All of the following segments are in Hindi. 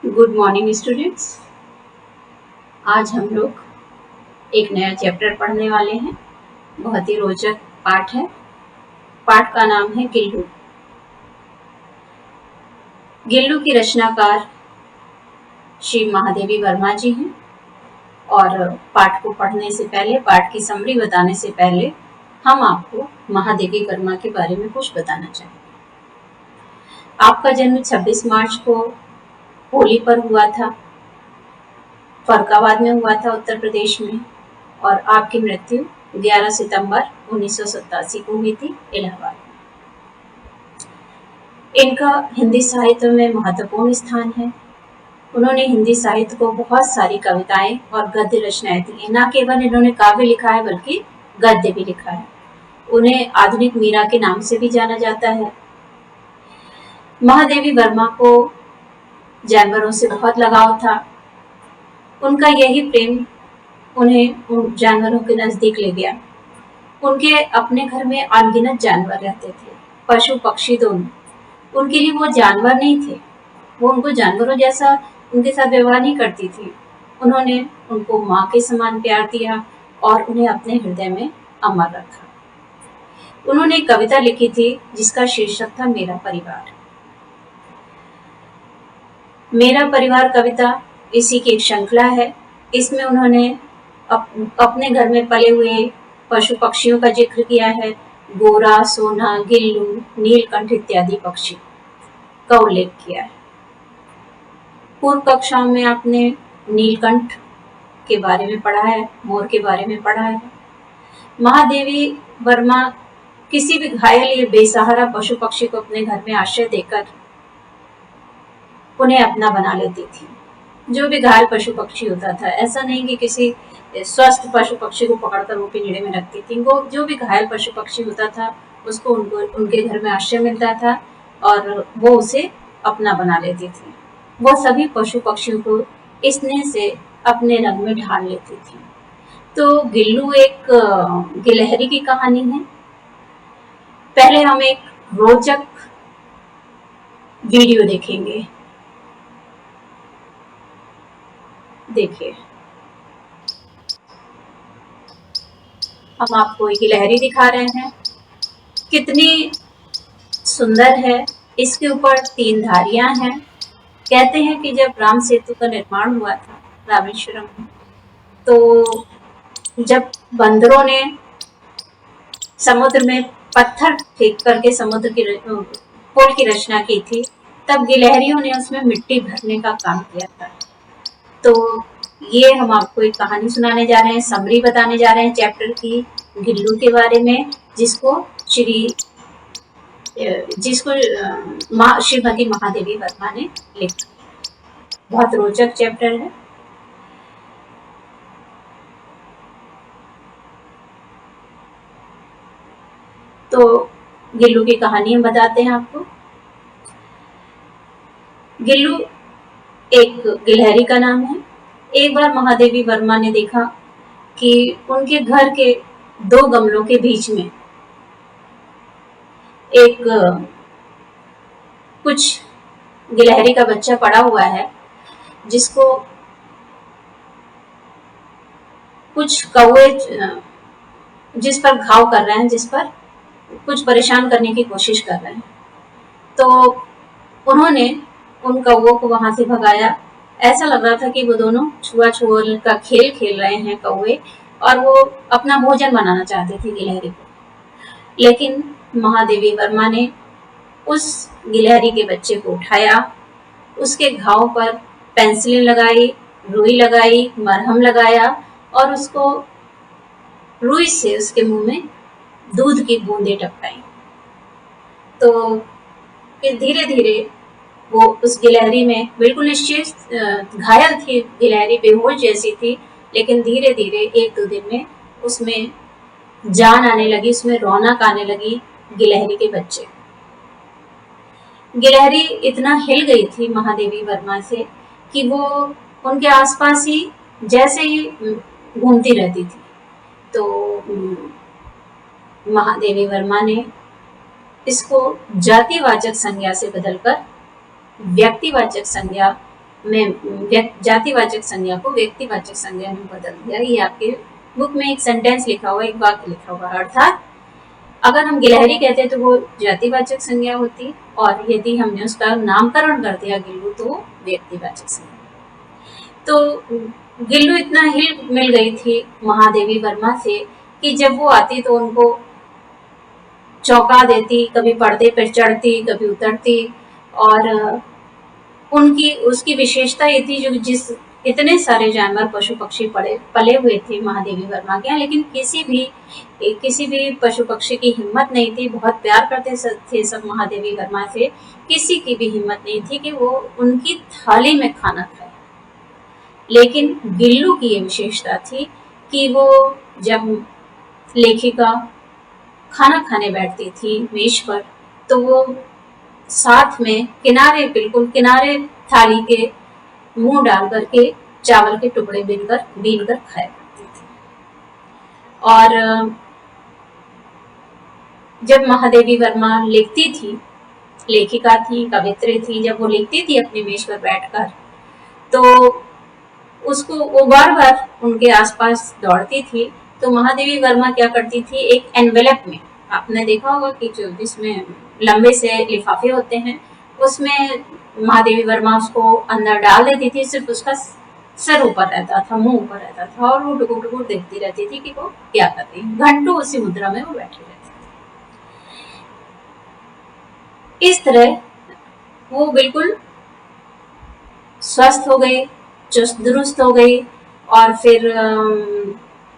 Good morning students. आज हम लोग एक नया चैप्टर पढ़ने वाले हैं। बहुत ही रोचक पाठ है। पाठ का नाम है गिल्लू। गिल्लू की रचनाकार श्री महादेवी वर्मा जी हैं। और पाठ को पढ़ने से पहले, पाठ की समरी बताने से पहले हम आपको महादेवी वर्मा के बारे में कुछ बताना चाहेंगे। आपका जन्म 26 मार्च को होली पर हुआ था, फरुखाबाद में हुआ था, उत्तर प्रदेश में। और आपकी मृत्यु 11 सितंबर 1987 को हुई थी, इलाहाबाद में। इनका हिंदी साहित्य में महत्वपूर्ण स्थान है। उन्होंने हिंदी साहित्य को बहुत सारी कविताएं और गद्य रचनाएं दी हैं। न केवल इन्होंने काव्य लिखा है बल्कि गद्य भी लिखा है। उन्हें आधुनिक मीरा के नाम से भी जाना जाता है। महादेवी वर्मा को जानवरों से बहुत लगाव था। उनका यही प्रेम उन्हें उन जानवरों के नजदीक ले गया। उनके अपने घर में अनगिनत जानवर रहते थे, पशु पक्षी दोनों। उनके लिए वो जानवर नहीं थे, वो उनको जानवरों जैसा उनके साथ व्यवहार नहीं करती थी। उन्होंने उनको माँ के समान प्यार दिया और उन्हें अपने हृदय में अमर रखा। उन्होंने एक कविता लिखी थी जिसका शीर्षक था मेरा परिवार। मेरा परिवार कविता इसी की एक श्रृंखला है। इसमें उन्होंने अपने घर में पले हुए पशु पक्षियों का जिक्र किया है। गोरा, सोना, गिल्लू, नीलकंठ इत्यादि पक्षी का उल्लेख किया है। पूर्व कक्षाओं में आपने नीलकंठ के बारे में पढ़ा है, मोर के बारे में पढ़ा है। महादेवी वर्मा किसी भी घायल या बेसहारा पशु पक्षी को अपने घर में आश्रय देकर उन्हें अपना बना लेती थी। जो भी घायल पशु पक्षी होता था, ऐसा नहीं कि किसी स्वस्थ पशु पक्षी को पकड़कर वो पिंजड़े में रखती थी। वो जो भी घायल पशु पक्षी होता था उसको उनके घर में आश्रय मिलता था और वो उसे अपना बना लेती थी। वो सभी पशु पक्षियों को स्नेह से अपने रंग में ढाल लेती थी। तो गिल्लू एक गिलहरी की कहानी है। पहले हम एक रोचक वीडियो देखेंगे। देखिए, हम आपको एक गिलहरी दिखा रहे हैं। कितनी सुंदर है। इसके ऊपर 3 धारियां हैं। कहते हैं कि जब राम सेतु का निर्माण हुआ था रामेश्वरम में, तो जब बंदरों ने समुद्र में पत्थर फेंक करके समुद्र की पुल की रचना की थी, तब गिलहरियों ने उसमें मिट्टी भरने का काम किया था। तो ये हम आपको एक कहानी सुनाने जा रहे हैं, समरी बताने जा रहे हैं चैप्टर की, गिल्लू के बारे में, जिसको श्रीमती महादेवी वर्मा ने लिखा। बहुत रोचक चैप्टर है। तो गिल्लू की कहानी हम बताते हैं आपको। गिल्लू एक गिलहरी का नाम है। एक बार महादेवी वर्मा ने देखा कि उनके घर के 2 गमलों के बीच में एक कुछ गिलहरी का बच्चा पड़ा हुआ है, जिसको कुछ कौवे जिस पर घाव कर रहे हैं, जिस पर कुछ परेशान करने की कोशिश कर रहे हैं। तो उन्होंने उन कौवों को वहां से भगाया। ऐसा लग रहा था कि वो दोनों छुआ-छुअल का खेल खेल रहे हैं कौवे, और वो अपना भोजन बनाना चाहते थे गिलहरी को। लेकिन महादेवी वर्मा ने उस गिलहरी के बच्चे को उठाया, उसके घाव पर पेंसिलें लगाई, रुई लगाई, मरहम लगाया और उसको रुई से उसके मुंह में दूध की बूंदें टपकाई। तो फिर धीरे धीरे वो उस गिलहरी में बिल्कुल निश्चित घायल थी गिलहरी, बेहोश जैसी थी, लेकिन धीरे धीरे 1-2 दिन में उसमें जान आने लगी, उसमें रौनक आने लगी गिलहरी के बच्चे। गिलहरी इतना हिल गई थी महादेवी वर्मा से कि वो उनके आसपास ही जैसे ही घूमती रहती थी। तो महादेवी वर्मा ने इसको जातिवाचक संज्ञा से बदलकर व्यक्तिवाचक संज्ञा में जातिवाचक संज्ञा को व्यक्तिवाचक संज्ञा में बदल दिया। ये आपके बुक में एक सेंटेंस लिखा हुआ, एक वाक्य लिखा हुआ। अर्थात अगर हम गिलहरी कहते तो वो जातिवाचक संज्ञा होती, और यदि हमने उसका नामकरण कर दिया गिल्लू तो व्यक्तिवाचक संज्ञा। तो गिल्लू इतना हिल मिल गई थी महादेवी वर्मा से कि जब वो आती तो उनको चौंका देती, कभी पर्दे पर चढ़ती, कभी उतरती। और उनकी उसकी विशेषता ये थी, जो जिस इतने सारे जानवर पशु पक्षी पले हुए थे महादेवी वर्मा के यहाँ, लेकिन किसी भी पशु पक्षी की हिम्मत नहीं थी, बहुत प्यार करते थे सब महादेवी वर्मा से, किसी की भी हिम्मत नहीं थी कि वो उनकी थाली में खाना खाए। लेकिन गिल्लू की ये विशेषता थी कि वो जब लेखिका खाना खाने बैठती थी मेज पर, तो वो साथ में बिल्कुल किनारे थाली के मुंह डाल करके चावल के टुकड़े बीन कर खाया करती थी। और जब महादेवी वर्मा लिखती थी, लेखिका थी, कवित्री थी, जब वो लिखती थी अपनी मेज पर बैठकर, तो उसको वो बार बार उनके आसपास दौड़ती थी। तो महादेवी वर्मा क्या करती थी, एक एनवेलप में, आपने देखा होगा कि जो जिसमें लंबे से लिफाफे होते हैं, उसमें महादेवी वर्मा उसको अंदर डाल देती थी। सिर्फ उसका सर ऊपर रहता था, मुंह ऊपर रहता था, और वो टुकुर टुकुर देखती रहती थी कि वो क्या कर रही है। घंटों उसी मुद्रा में वो बैठी रहती थी। इस तरह वो बिल्कुल स्वस्थ हो गई, चुस्त दुरुस्त हो गई। और फिर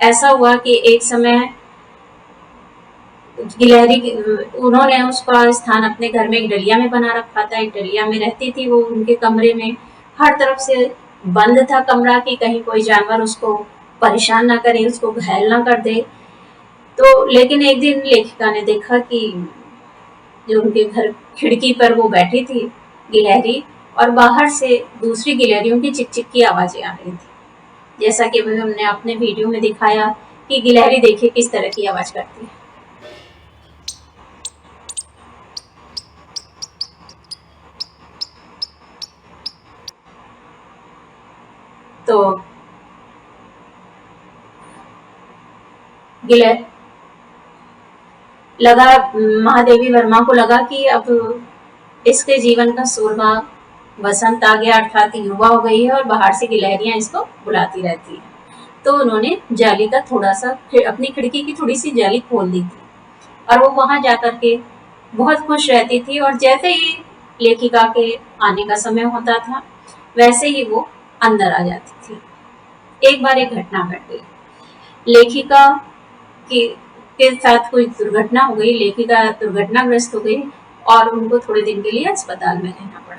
ऐसा हुआ कि एक समय गिलहरी, उन्होंने उसका स्थान अपने घर में एक डलिया में बना रखा था, एक डलिया में रहती थी वो उनके कमरे में। हर तरफ से बंद था कमरा कि कहीं कोई जानवर उसको परेशान ना करे, उसको घायल ना कर दे। तो लेकिन एक दिन लेखिका ने देखा कि जो उनके घर खिड़की पर वो बैठी थी गिलहरी, और बाहर से दूसरी गिलहरियों की चिक चिक की आवाजें आ रही थी। जैसा कि हमने अपने वीडियो में दिखाया कि गिलहरी देखिए किस तरह की आवाज करती है। तो महादेवी वर्मा को लगा कि अब इसके जीवन का सूरमा वसंत आ गया, अर्थात युवा हो गई है, और बाहर से गिलहरियां इसको बुलाती रहती है। तो उन्होंने जाली का थोड़ा सा, अपनी खिड़की की थोड़ी सी जाली खोल दी थी, और वो वहां जाकर के बहुत खुश रहती थी। और जैसे ही लेखिका के आने का समय होता था, वैसे ही वो अंदर आ जाती थी। एक बार एक घटना घट गई, लेखिका के साथ कोई दुर्घटना हो गई, लेखिका दुर्घटनाग्रस्त हो गई, और उनको थोड़े दिन के लिए अस्पताल में रहना पड़ा।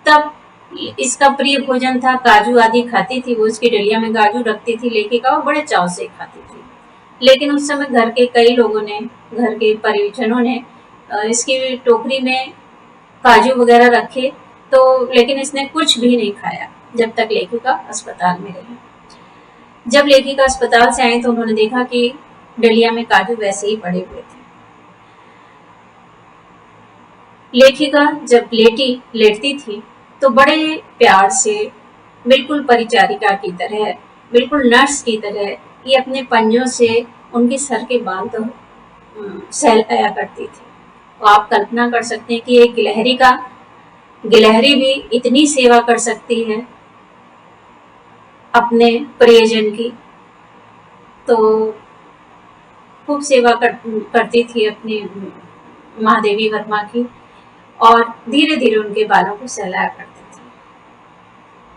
तब इसका प्रिय भोजन था, काजू आदि खाती थी वो, इसकी डलिया में काजू रखती थी लेखिका, और बड़े चाव से खाती थी। लेकिन उस समय घर के कई लोगों ने, घर के परिजनों ने इसकी टोकरी में काजू वगैरह रखे, तो लेकिन इसने कुछ भी नहीं खाया जब तक लेखिका अस्पताल में रही। जब लेखिका अस्पताल से आई तो उन्होंने देखा कि डलिया में काजू वैसे ही पड़े हुए थे। लेखिका जब लेटती थी तो बड़े प्यार से, बिल्कुल परिचारिका की तरह, बिल्कुल नर्स की तरह, ये अपने पंजों से उनके सर के बाल तो सहलाया करती थी। तो आप कल्पना कर सकते हैं कि एक गिलहरी भी इतनी सेवा कर सकती है अपने प्रियजन की। तो खूब सेवा करती थी अपनी महादेवी वर्मा की, और धीरे धीरे उनके बालों को सहलाया करती थी।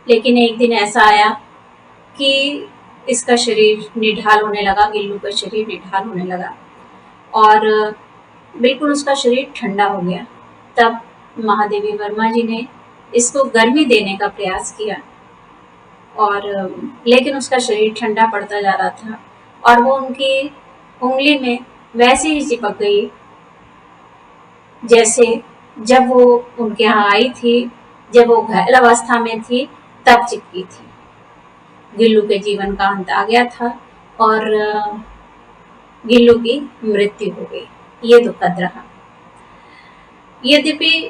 लेकिन एक दिन ऐसा आया कि इसका शरीर निढाल होने लगा, गिल्लू का शरीर निढाल होने लगा, और बिल्कुल उसका शरीर ठंडा हो गया। तब महादेवी वर्मा जी ने इसको गर्मी देने का प्रयास किया, और लेकिन उसका शरीर ठंडा पड़ता जा रहा था, और वो उनकी उंगली में वैसे ही चिपक गई जैसे जब वो उनके यहाँ आई थी, जब वो घायल अवस्था में थी तब चिपकी थी। गिल्लू के जीवन का अंत आ गया था, और गिल्लू की मृत्यु हो गई। ये दुखद रहा। यद्यपि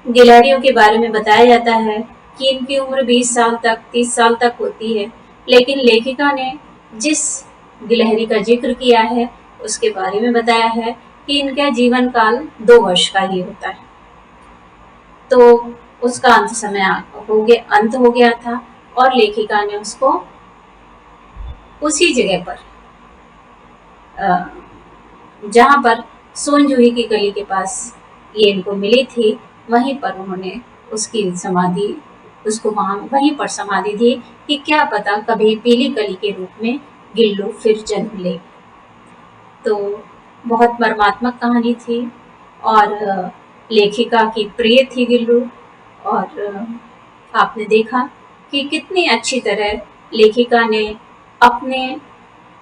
गिलहरियों के बारे में बताया जाता है कि इनकी उम्र 20 साल तक 30 साल तक होती है, लेकिन लेखिका ने जिस गिलहरी का जिक्र किया है उसके बारे में बताया है कि इनका जीवन काल 2 वर्ष का ही होता है। तो उसका अंत हो गया था और लेखिका ने उसको उसी जगह पर जहाँ पर सोन जूही की गली के पास ये इनको मिली थी, वहीं पर उन्होंने उसको वहीं पर समाधि दी कि क्या पता कभी पीली कली के रूप में गिल्लू फिर जन्म ले। तो बहुत मर्मात्मक कहानी थी और लेखिका की प्रिय थी गिल्लू। और आपने देखा कि कितनी अच्छी तरह लेखिका ने अपने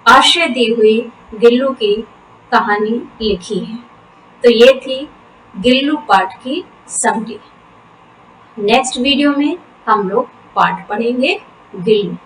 आश्रय दी हुई गिल्लू की कहानी लिखी है। तो ये थी गिल्लू पाठ की समरी। नेक्स्ट वीडियो में हम लोग पाठ पढ़ेंगे गिल्लू।